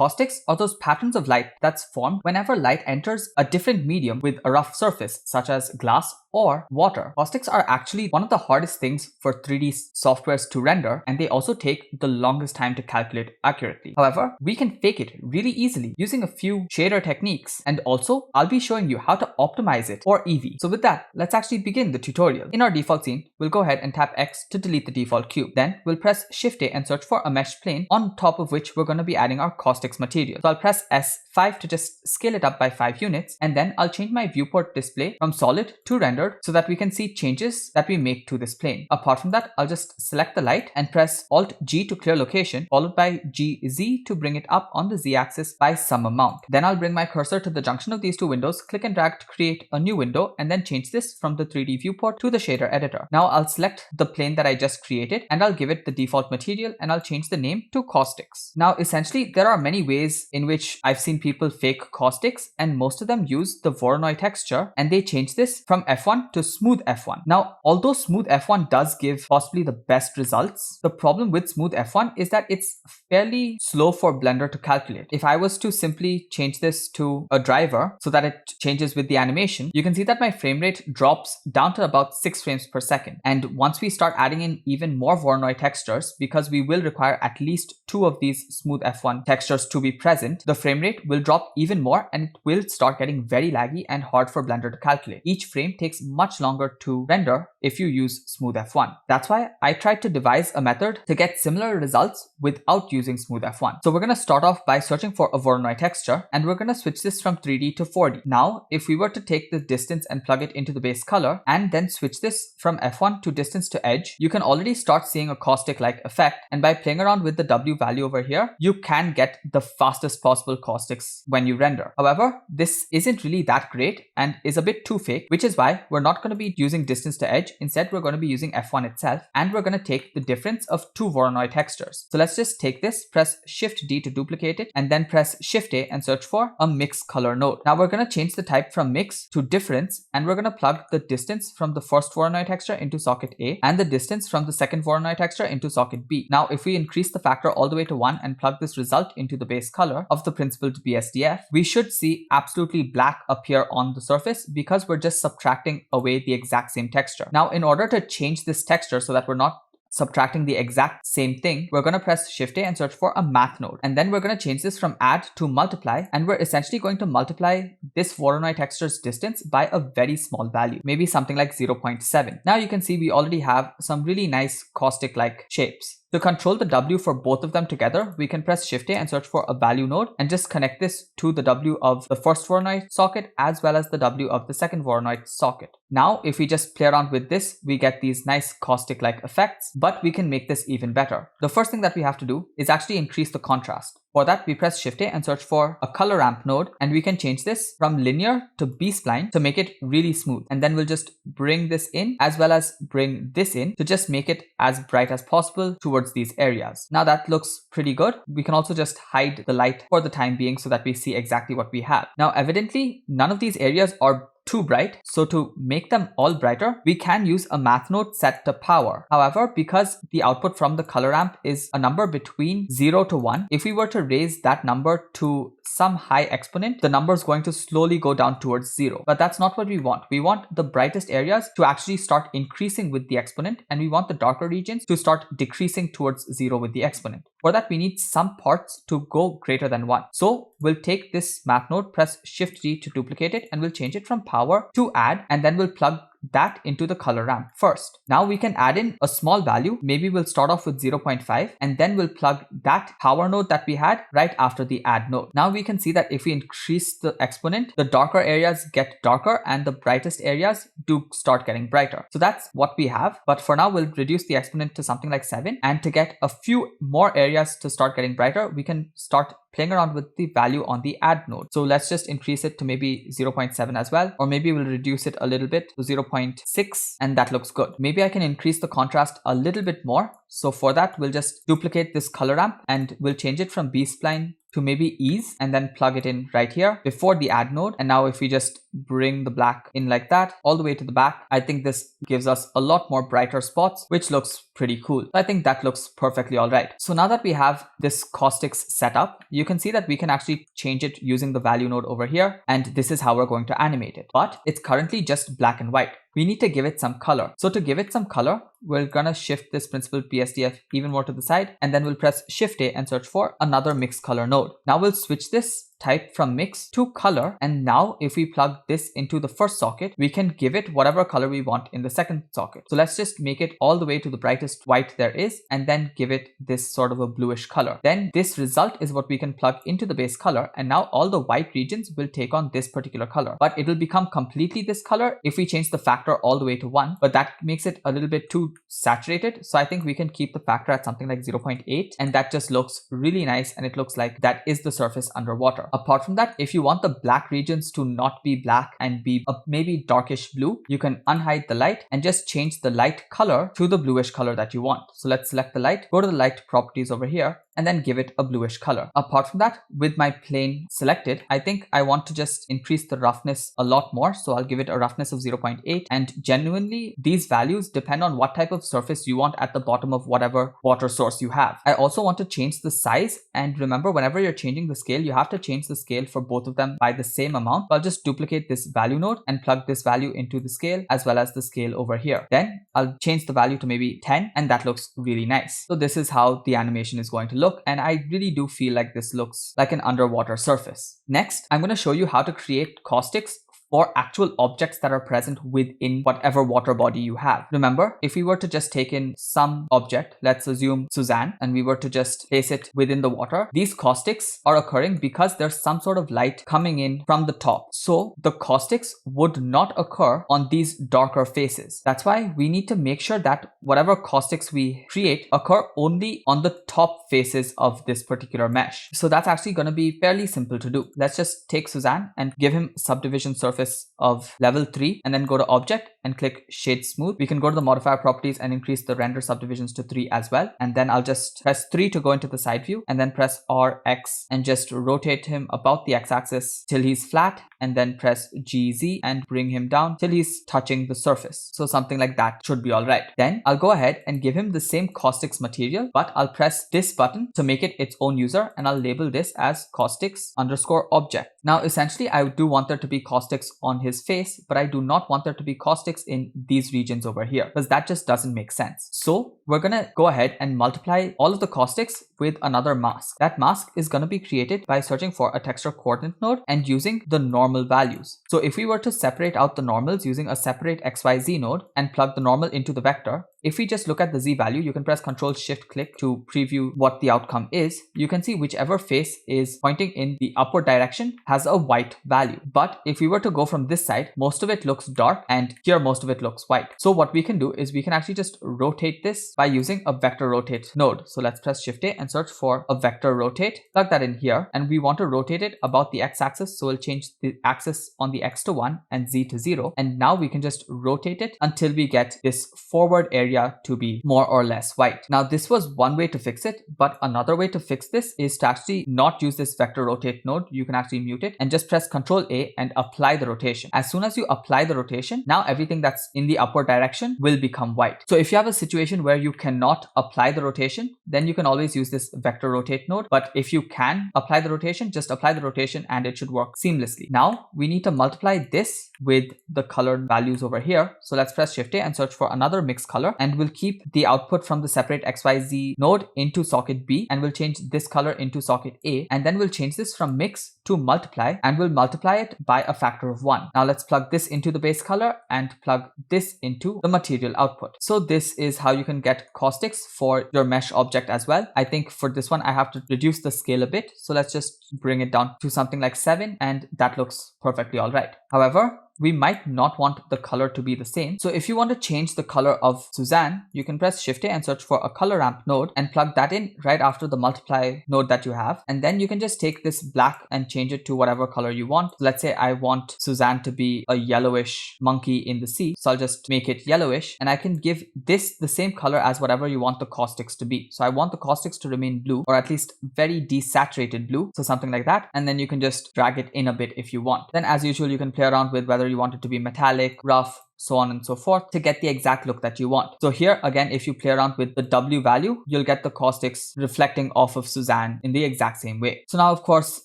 Caustics are those patterns of light that's formed whenever light enters a different medium with a rough surface, such as glass or water. Caustics are actually one of the hardest things for 3D softwares to render, and they also take the longest time to calculate accurately. However, we can fake it really easily using a few shader techniques, and also I'll be showing you how to optimize it for EEVEE. So with that, let's actually begin the tutorial. In our default scene, we'll go ahead and tap X to delete the default cube. Then we'll press Shift A and search for a mesh plane on top of which we're going to be adding our Caustics material. So I'll press S5 to just scale it up by 5 units, and then I'll change my viewport display from solid to rendered so that we can see changes that we make to this plane. Apart from that, I'll just select the light and press Alt G to clear location, followed by GZ to bring it up on the Z axis by some amount. Then I'll bring my cursor to the junction of these two windows, click and drag to create a new window, and then change this from the 3D viewport to the shader editor. Now I'll select the plane that I just created and I'll give it the default material, and I'll change the name to Caustics. Now essentially there are many ways in which I've seen people fake Caustics, and most of them use the Voronoi texture, and they change this from F1 to smooth F1. Now, although smooth F1 does give possibly the best results, the problem with smooth F1 is that it's fairly slow for Blender to calculate. If I was to simply change this to a driver so that it changes with the animation, you can see that my frame rate drops down to about 6 frames per second. And once we start adding in even more Voronoi textures, because we will require at least 2 of these smooth F1 textures to be present, the frame rate will drop even more and it will start getting very laggy and hard for Blender to calculate. Each frame takes much longer to render if you use smooth F1. That's why I tried to devise a method to get similar results without using smooth F1. So we're going to start off by searching for a Voronoi texture, and we're going to switch this from 3D to 4D. Now, if we were to take the distance and plug it into the base color and then switch this from F1 to distance to edge, you can already start seeing a caustic-like effect, and by playing around with the W value over here, you can get the fastest possible caustics when you render. However, this isn't really that great and is a bit too fake, which is why we're not going to be using distance to edge. Instead, we're going to be using F1 itself, and we're going to take the difference of 2 Voronoi textures. So let's just take this, press Shift D to duplicate it, and then press Shift A and search for a mix color node. Now we're going to change the type from mix to difference, and we're going to plug the distance from the first Voronoi texture into socket A and the distance from the second Voronoi texture into socket B. Now if we increase the factor all the way to 1 and plug this result into the base color of the principled BSDF, we should see absolutely black appear on the surface because we're just subtracting away the exact same texture. Now in order to change this texture so that we're not subtracting the exact same thing, we're going to press Shift A and search for a math node, and then we're going to change this from add to multiply, and we're essentially going to multiply this Voronoi texture's distance by a very small value, maybe something like 0.7. Now you can see we already have some really nice caustic like shapes. To control the W for both of them together, we can press Shift A and search for a value node and just connect this to the W of the first Voronoi socket as well as the W of the second Voronoi socket. Now, if we just play around with this, we get these nice caustic-like effects, but we can make this even better. The first thing that we have to do is actually increase the contrast. For that, we press Shift A and search for a color ramp node, and we can change this from linear to B-spline to make it really smooth. And then we'll just bring this in as well as bring this in to just make it as bright as possible towards these areas. Now that looks pretty good. We can also just hide the light for the time being so that we see exactly what we have. Now, evidently, none of these areas are too bright, so to make them all brighter, we can use a math node set to power. However, because the output from the color ramp is a number between 0 to 1, if we were to raise that number to some high exponent, the number is going to slowly go down towards 0. But that's not what we want. We want the brightest areas to actually start increasing with the exponent, and we want the darker regions to start decreasing towards 0 with the exponent. For that, we need some parts to go greater than 1. So we'll take this math node, press Shift G to duplicate it, and we'll change it from power to add, and then we'll plug that into the color ramp first. Now we can add in a small value. Maybe we'll start off with 0.5, and then we'll plug that power node that we had right after the add node. Now we can see that if we increase the exponent, the darker areas get darker and the brightest areas do start getting brighter. So that's what we have. But for now, we'll reduce the exponent to something like 7. And to get a few more areas to start getting brighter, we can start playing around with the value on the add node. So let's just increase it to maybe 0.7 as well, or maybe we'll reduce it a little bit to 0.6, and that looks good. Maybe I can increase the contrast a little bit more. So for that, we'll just duplicate this color ramp and we'll change it from B-spline to maybe ease and then plug it in right here before the add node. And now if we just bring the black in like that all the way to the back, I think this gives us a lot more brighter spots, which looks pretty cool. So I think that looks perfectly all right. So now that we have this caustics set up, you can see that we can actually change it using the value node over here. And this is how we're going to animate it. But it's currently just black and white. We need to give it some color. So to give it some color, we're gonna shift this principled PSDF even more to the side, and then we'll press Shift A and search for another mix color node. Now we'll switch this type from mix to color, and now if we plug this into the first socket, we can give it whatever color we want in the second socket. So let's just make it all the way to the brightest white there is, and then give it this sort of a bluish color. Then this result is what we can plug into the base color, and now all the white regions will take on this particular color, but it will become completely this color if we change the factor all the way to 1, but that makes it a little bit too saturated. So I think we can keep the factor at something like 0.8, and that just looks really nice, and it looks like that is the surface underwater. Apart from that, if you want the black regions to not be black and be a maybe darkish blue, you can unhide the light and just change the light color to the bluish color that you want. So let's select the light, go to the light properties over here, and then give it a bluish color. Apart from that, with my plane selected, I think I want to just increase the roughness a lot more. So I'll give it a roughness of 0.8, and genuinely these values depend on what type of surface you want at the bottom of whatever water source you have. I also want to change the size, and remember, whenever you're changing the scale, you have to change the scale for both of them by the same amount. So I'll just duplicate this value node and plug this value into the scale as well as the scale over here. Then I'll change the value to maybe 10, and that looks really nice. So this is how the animation is going to look, and I really do feel like this looks like an underwater surface. Next, I'm going to show you how to create caustics for actual objects that are present within whatever water body you have. Remember, if we were to just take in some object, let's assume Suzanne, and we were to just place it within the water, these caustics are occurring because there's some sort of light coming in from the top. So the caustics would not occur on these darker faces. That's why we need to make sure that whatever caustics we create occur only on the top faces of this particular mesh. So that's actually going to be fairly simple to do. Let's just take Suzanne and give him subdivision surface of level 3, and then go to object and click shade smooth. We can go to the modifier properties and increase the render subdivisions to 3 as well. And then I'll just press 3 to go into the side view, and then press RX and just rotate him about the x-axis till he's flat, and then press GZ and bring him down till he's touching the surface. So something like that should be all right. Then I'll go ahead and give him the same caustics material, but I'll press this button to make it its own user, and I'll label this as caustics_object. Now essentially I do want there to be caustics on his face, but I do not want there to be caustics in these regions over here, because that just doesn't make sense. So we're gonna go ahead and multiply all of the caustics with another mask. That mask is gonna be created by searching for a texture coordinate node and using the normal values. So if we were to separate out the normals using a separate XYZ node and plug the normal into the vector, if we just look at the Z value, you can press Ctrl Shift click to preview what the outcome is. You can see whichever face is pointing in the upward direction has a white value. But if we were to go from this side, most of it looks dark, and here most of it looks white. So what we can do is we can actually just rotate this by using a vector rotate node. So let's press Shift A and search for a vector rotate, plug that in here, and we want to rotate it about the x-axis. So we'll change the axis on the x to 1 and Z to 0. And now we can just rotate it until we get this forward area to be more or less white. Now this was one way to fix it, but another way to fix this is to actually not use this vector rotate node. You can actually mute it and just press Ctrl A and apply the rotation. As soon as you apply the rotation, now everything that's in the upward direction will become white. So if you have a situation where you cannot apply the rotation, then you can always use this vector rotate node. But if you can apply the rotation, just apply the rotation and it should work seamlessly. Now we need to multiply this with the colored values over here. So let's press Shift A and search for another mix color, and we'll keep the output from the separate XYZ node into socket B, and we'll change this color into socket A, and then we'll change this from mix to multiply, and we'll multiply it by a factor of 1. Now let's plug this into the base color and plug this into the material output. So this is how you can get caustics for your mesh object as well. I think for this one I have to reduce the scale a bit, so let's just bring it down to something like 7, and that looks perfectly all right. However, we might not want the color to be the same. So if you want to change the color of Suzanne, you can press Shift A and search for a color ramp node and plug that in right after the multiply node that you have. And then you can just take this black and change it to whatever color you want. Let's say I want Suzanne to be a yellowish monkey in the sea. So I'll just make it yellowish, and I can give this the same color as whatever you want the caustics to be. So I want the caustics to remain blue, or at least very desaturated blue. So something like that. And then you can just drag it in a bit if you want. Then as usual, you can play around with whether you want it to be metallic, rough, so on and so forth to get the exact look that you want. So here again, if you play around with the W value, you'll get the caustics reflecting off of Suzanne in the exact same way. So now, of course,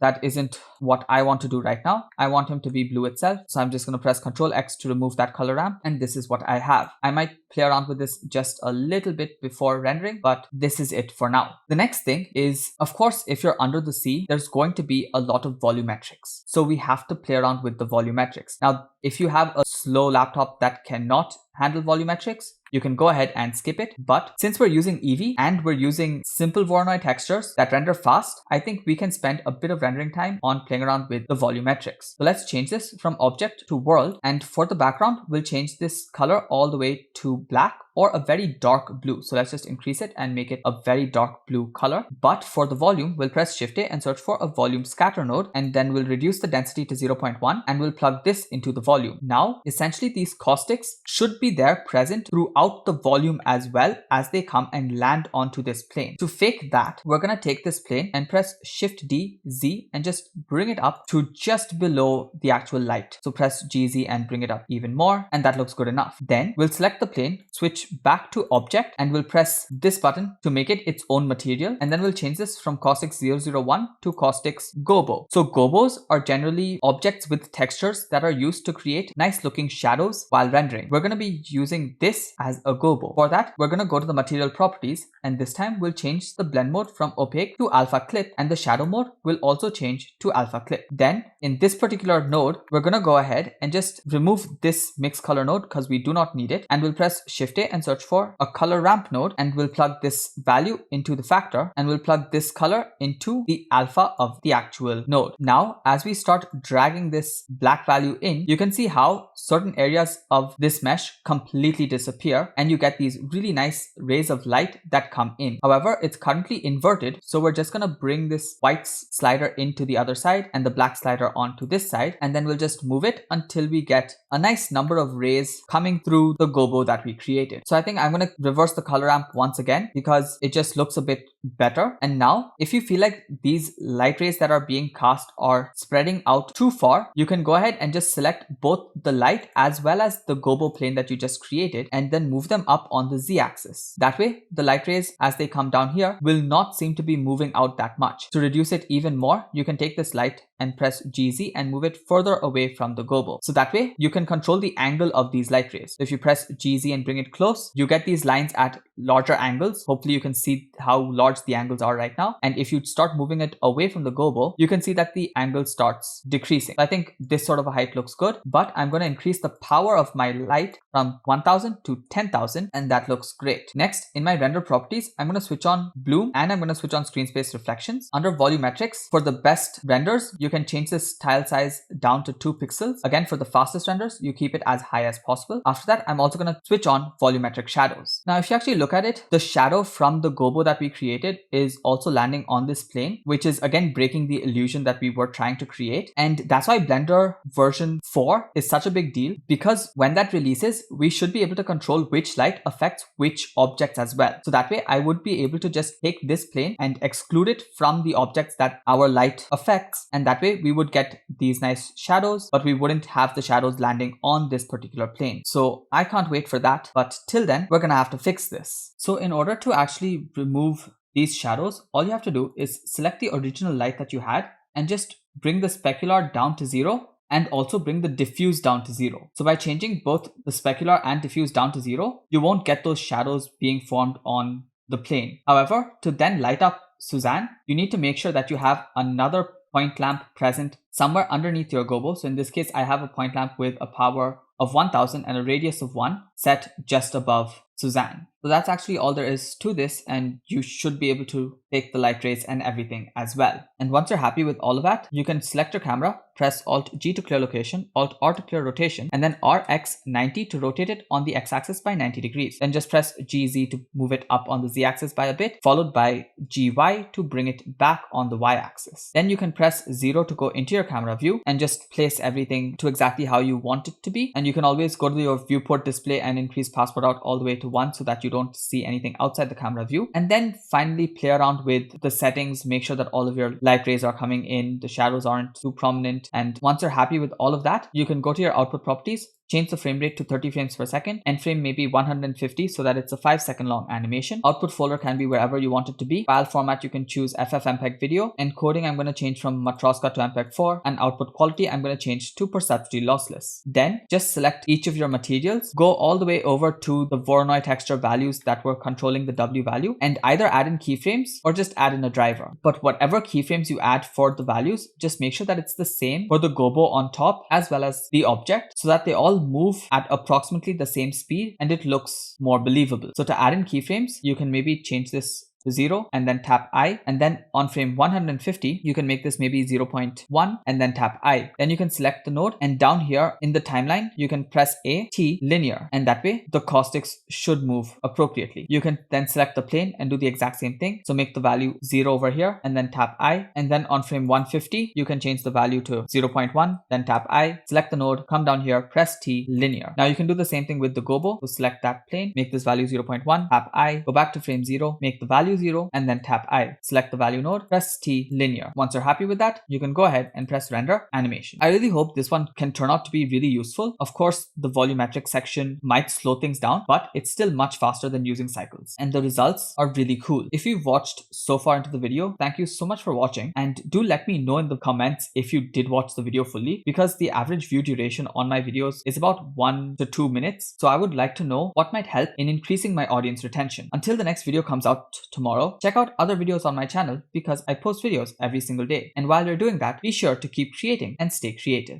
that isn't what I want to do right now. I want him to be blue itself. So I'm just going to press Ctrl X to remove that color ramp. And this is what I have. I might play around with this just a little bit before rendering, but this is it for now. The next thing is, of course, if you're under the sea, there's going to be a lot of volumetrics. So we have to play around with the volumetrics. Now, if you have a slow laptop that cannot handle volumetrics, you can go ahead and skip it. But since we're using EEVEE and we're using simple Voronoi textures that render fast, I think we can spend a bit of rendering time on playing around with the volumetrics. So let's change this from object to world. And for the background, we'll change this color all the way to black or a very dark blue. So let's just increase it and make it a very dark blue color. But for the volume, we'll press Shift A and search for a volume scatter node, and then we'll reduce the density to 0.1 and we'll plug this into the volume. Now, essentially these caustics should be there present throughout the volume as well as they come and land onto this plane. To fake that, we're gonna take this plane and press Shift D, Z, and just bring it up to just below the actual light. So press GZ and bring it up even more, and that looks good enough. Then we'll select the plane, switch back to object, and we'll press this button to make it its own material. And then we'll change this from Caustics 001 to Caustics Gobo. So gobos are generally objects with textures that are used to create nice looking shadows while rendering. We're going to be using this as a gobo. For that, we're going to go to the material properties, and this time we'll change the blend mode from opaque to alpha clip, and the shadow mode will also change to alpha clip. Then in this particular node, we're going to go ahead and just remove this mix color node because we do not need it, and we'll press Shift A and search for a color ramp node, and we'll plug this value into the factor, and we'll plug this color into the alpha of the actual node. Now, as we start dragging this black value in, you can see how certain areas of this mesh completely disappear, and you get these really nice rays of light that come in. However, it's currently inverted, so we're just gonna bring this white slider into the other side and the black slider onto this side, and then we'll just move it until we get a nice number of rays coming through the gobo that we created. So I think I'm going to reverse the color ramp once again because it just looks a bit better. And now if you feel like these light rays that are being cast are spreading out too far, you can go ahead and just select both the light as well as the gobo plane that you just created and then move them up on the z-axis. That way the light rays as they come down here will not seem to be moving out that much. To reduce it even more, you can take this light and press GZ and move it further away from the gobo. So that way you can control the angle of these light rays. So if you press GZ and bring it close, you get these lines at larger angles. Hopefully you can see how large the angles are right now. And if you start moving it away from the gobo, you can see that the angle starts decreasing. I think this sort of a height looks good, but I'm going to increase the power of my light from 1000 to 10,000, and that looks great. Next, in my render properties, I'm going to switch on bloom and I'm going to switch on screen space reflections. Under volumetrics, for the best renders, you can change this tile size down to 2 pixels. Again, for the fastest renders, you keep it as high as possible. After that, I'm also going to switch on volumetric shadows. Now, if you actually look at it, the shadow from the gobo that we created is also landing on this plane, which is again breaking the illusion that we were trying to create. And that's why Blender version 4 is such a big deal, because when that releases, we should be able to control which light affects which objects as well. So that way I would be able to just take this plane and exclude it from the objects that our light affects. And that way we would get these nice shadows, but we wouldn't have the shadows landing on this particular plane. So I can't wait for that. But till then, we're gonna have to fix this. So in order to actually remove these shadows, all you have to do is select the original light that you had and just bring the specular down to 0 and also bring the diffuse down to 0. So by changing both the specular and diffuse down to 0, you won't get those shadows being formed on the plane. However, to then light up Suzanne, you need to make sure that you have another point lamp present somewhere underneath your gobo. So in this case, I have a point lamp with a power of 1000 and a radius of 1 set just above Suzanne. So that's actually all there is to this, and you should be able to take the light rays and everything as well. And once you're happy with all of that, you can select your camera, press Alt G to clear location, Alt R to clear rotation, and then RX 90 to rotate it on the X-axis by 90 degrees. Then just press GZ to move it up on the Z-axis by a bit, followed by GY to bring it back on the Y-axis. Then you can press 0 to go into your camera view and just place everything to exactly how you want it to be. And you can always go to your viewport display and increase passport out all the way to 1 so that you don't see anything outside the camera view. And then finally play around with the settings, make sure that all of your light rays are coming in, the shadows aren't too prominent. And once you're happy with all of that, you can go to your output properties, change the frame rate to 30 frames per second, end frame maybe 150 so that it's a 5-second long animation. Output folder can be wherever you want it to be. File format, you can choose FFmpeg video. Encoding, I'm going to change from Matroska to MPEG-4, and output quality, I'm going to change to perceptually lossless. Then just select each of your materials, go all the way over to the Voronoi texture values that were controlling the W value, and either add in keyframes or just add in a driver. But whatever keyframes you add for the values, just make sure that it's the same for the gobo on top as well as the object so that they all move at approximately the same speed and it looks more believable. So to add in keyframes, you can maybe change this to 0 and then tap I, and then on frame 150 you can make this maybe 0.1 and then tap I. Then you can select the node, and down here in the timeline you can press A T linear, and that way the caustics should move appropriately. You can then select the plane and do the exact same thing. So make the value 0 over here and then tap I, and then on frame 150 you can change the value to 0.1, then tap I, select the node, come down here, press T linear. Now you can do the same thing with the gobo. So select that plane, make this value 0.1, tap I, go back to frame 0, make the value 0 and then tap I. Select the value node, press T linear. Once you're happy with that, you can go ahead and press render animation. I really hope this one can turn out to be really useful. Of course, the volumetric section might slow things down, but it's still much faster than using cycles. And the results are really cool. If you've watched so far into the video, thank you so much for watching, and do let me know in the comments if you did watch the video fully, because the average view duration on my videos is about 1 to 2 minutes. So I would like to know what might help in increasing my audience retention. Until the next video comes out tomorrow, check out other videos on my channel because I post videos every single day. And while you're doing that, be sure to keep creating and stay creative.